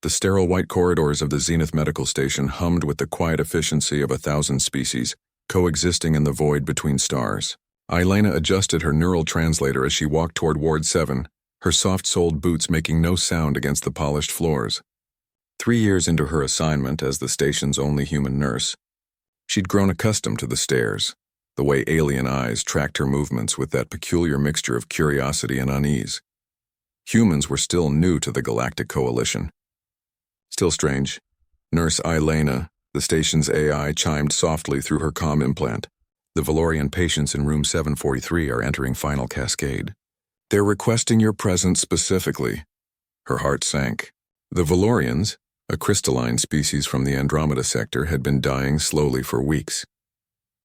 The sterile white corridors of the Zenith Medical Station hummed with the quiet efficiency of 1,000 species, coexisting in the void between stars. Elena adjusted her neural translator as she walked toward Ward 7, her soft-soled boots making no sound against the polished floors. 3 years into her assignment as the station's only human nurse, she'd grown accustomed to the stairs, the way alien eyes tracked her movements with that peculiar mixture of curiosity and unease. Humans were still new to the Galactic Coalition. Still strange, Nurse Elena, the station's AI, chimed softly through her comm implant. The Valorian patients in room 743 are entering final cascade. They're requesting your presence specifically. Her heart sank. The Valorians, a crystalline species from the Andromeda sector, had been dying slowly for weeks.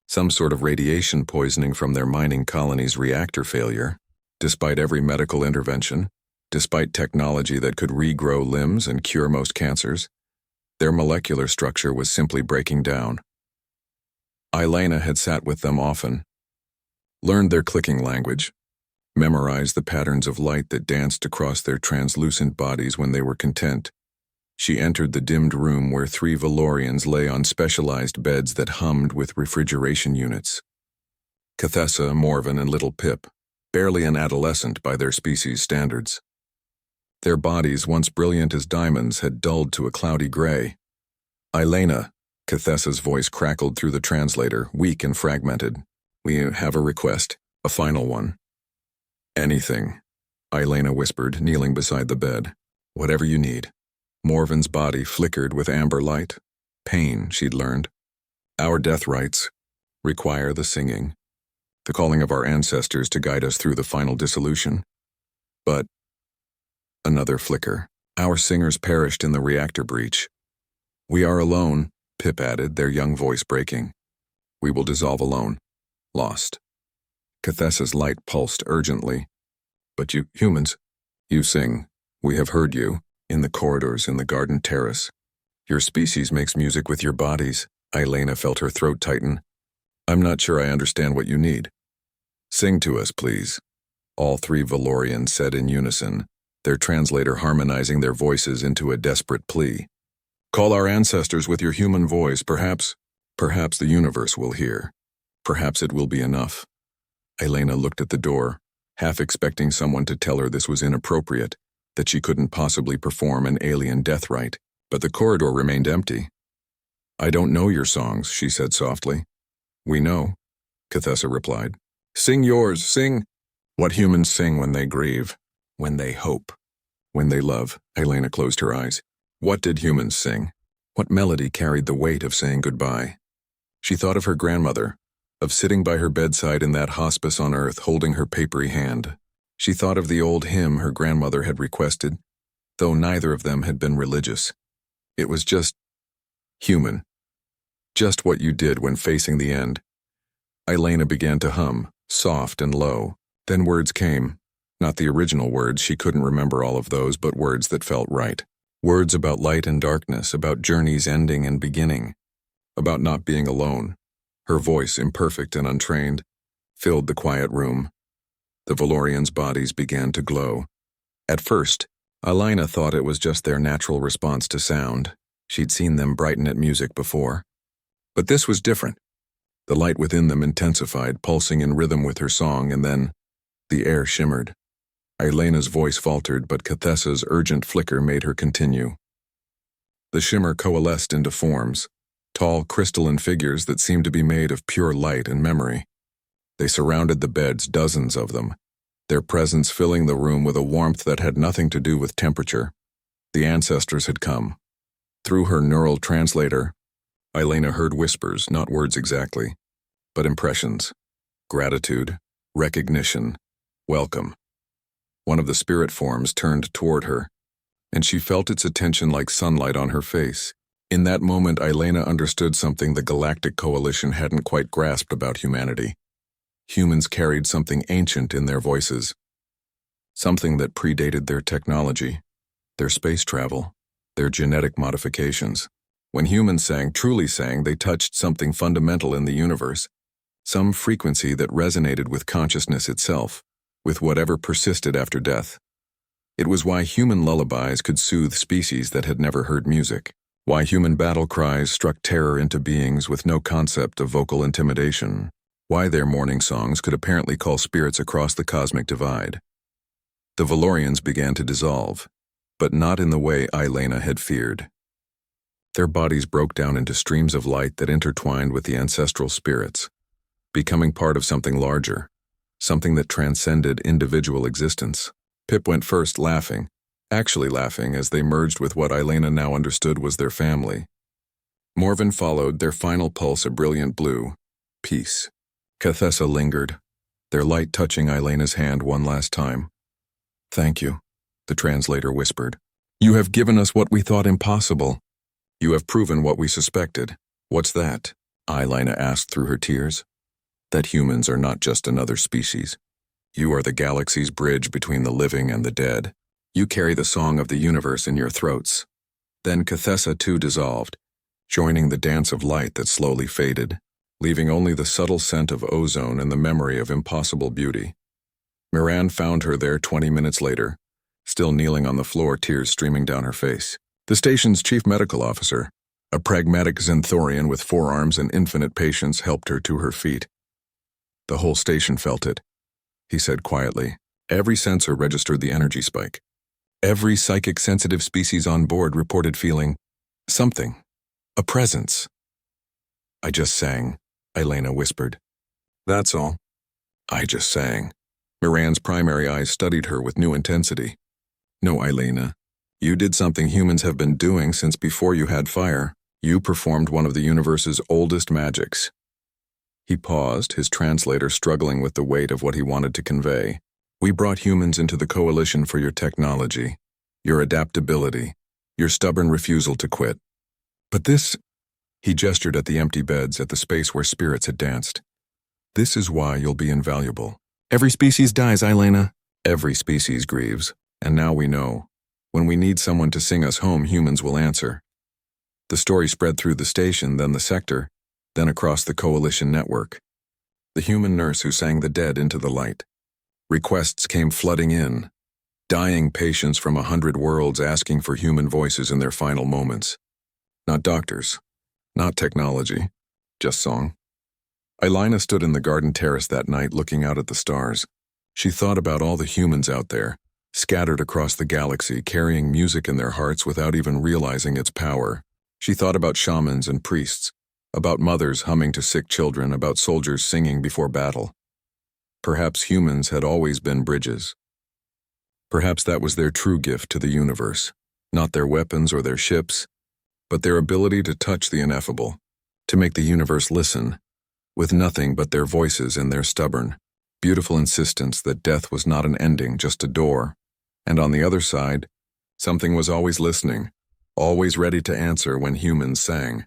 Some sort of radiation poisoning from their mining colony's reactor failure. Despite every medical intervention, despite technology that could regrow limbs and cure most cancers, their molecular structure was simply breaking down. Elena had sat with them often, learned their clicking language, memorized the patterns of light that danced across their translucent bodies when they were content. She entered the dimmed room where 3 Valorians lay on specialized beds that hummed with refrigeration units. Cathessa, Morven, and little Pip, barely an adolescent by their species' standards. Their bodies, once brilliant as diamonds, had dulled to a cloudy gray. Elena, Cathessa's voice crackled through the translator, weak and fragmented. We have a request, a final one. Anything, Elena whispered, kneeling beside the bed. Whatever you need. Morven's body flickered with amber light. Pain, she'd learned. Our death rites require the singing, the calling of our ancestors to guide us through the final dissolution. But another flicker. Our singers perished in the reactor breach. We are alone, Pip added, their young voice breaking. We will dissolve alone. Lost. Cathessa's light pulsed urgently. But you, humans, you sing. We have heard you, in the corridors in the garden terrace. Your species makes music with your bodies. Elena felt her throat tighten. I'm not sure I understand what you need. Sing to us, please. All 3 Valorians said in unison, their translator harmonizing their voices into a desperate plea. Call our ancestors with your human voice, perhaps the universe will hear. Perhaps it will be enough. Elena looked at the door, half expecting someone to tell her this was inappropriate, that she couldn't possibly perform an alien death rite, but the corridor remained empty. I don't know your songs, she said softly. We know, Cathessa replied. Sing yours, sing. What humans sing when they grieve, when they hope, when they love. Elena closed her eyes. What did humans sing? What melody carried the weight of saying goodbye? She thought of her grandmother, of sitting by her bedside in that hospice on Earth holding her papery hand. She thought of the old hymn her grandmother had requested, though neither of them had been religious. It was just human. Just what you did when facing the end. Elena began to hum, soft and low. Then words came. Not the original words, she couldn't remember all of those, but words that felt right. Words about light and darkness, about journeys ending and beginning, about not being alone. Her voice, imperfect and untrained, filled the quiet room. The Valorians' bodies began to glow. At first, Elena thought it was just their natural response to sound. She'd seen them brighten at music before. But this was different. The light within them intensified, pulsing in rhythm with her song, and then the air shimmered. Elena's voice faltered, but Cathessa's urgent flicker made her continue. The shimmer coalesced into forms, tall crystalline figures that seemed to be made of pure light and memory. They surrounded the beds, dozens of them, their presence filling the room with a warmth that had nothing to do with temperature. The ancestors had come. Through her neural translator, Elena heard whispers, not words exactly, but impressions. Gratitude, recognition, welcome. One of the spirit forms turned toward her, and she felt its attention like sunlight on her face. In that moment, Elena understood something the Galactic Coalition hadn't quite grasped about humanity. Humans carried something ancient in their voices, something that predated their technology, their space travel, their genetic modifications. When humans sang, truly sang, they touched something fundamental in the universe, some frequency that resonated with consciousness itself, with whatever persisted after death. It was why human lullabies could soothe species that had never heard music, why human battle cries struck terror into beings with no concept of vocal intimidation, why their mourning songs could apparently call spirits across the cosmic divide. The Valorians began to dissolve, but not in the way Elena had feared. Their bodies broke down into streams of light that intertwined with the ancestral spirits, becoming part of something larger, something that transcended individual existence. Pip went first, actually laughing as they merged with what Elena now understood was their family. Morven followed, their final pulse a brilliant blue. Peace. Cathessa lingered, their light touching Elena's hand one last time. "Thank you," the translator whispered. "You have given us what we thought impossible. You have proven what we suspected." "What's that?" Elena asked through her tears. "That humans are not just another species. You are the galaxy's bridge between the living and the dead. You carry the song of the universe in your throats." Then Cathessa too dissolved, joining the dance of light that slowly faded, leaving only the subtle scent of ozone and the memory of impossible beauty. Miran found her there 20 minutes later, still kneeling on the floor, tears streaming down her face. The station's chief medical officer, a pragmatic Xanthorian with forearms and infinite patience, helped her to her feet. "The whole station felt it," he said quietly. "Every sensor registered the energy spike. Every psychic-sensitive species on board reported feeling something, a presence." "I just sang," Elena whispered. "That's all." "I just sang." Miran's primary eyes studied her with new intensity. "No, Elena. You did something humans have been doing since before you had fire. You performed one of the universe's oldest magics." He paused, his translator struggling with the weight of what he wanted to convey. "We brought humans into the coalition for your technology, your adaptability, your stubborn refusal to quit. But this," he gestured at the empty beds, at the space where spirits had danced. "This is why you'll be invaluable. Every species dies, Elena. Every species grieves, and now we know. When we need someone to sing us home, humans will answer." The story spread through the station, then the sector, then across the coalition network. The human nurse who sang the dead into the light. Requests came flooding in. Dying patients from 100 worlds asking for human voices in their final moments. Not doctors, not technology, just song. Elena stood in the garden terrace that night looking out at the stars. She thought about all the humans out there, scattered across the galaxy, carrying music in their hearts without even realizing its power. She thought about shamans and priests, about mothers humming to sick children, about soldiers singing before battle. Perhaps humans had always been bridges. Perhaps that was their true gift to the universe, not their weapons or their ships, but their ability to touch the ineffable, to make the universe listen, with nothing but their voices and their stubborn, beautiful insistence that death was not an ending, just a door. And on the other side, something was always listening, always ready to answer when humans sang.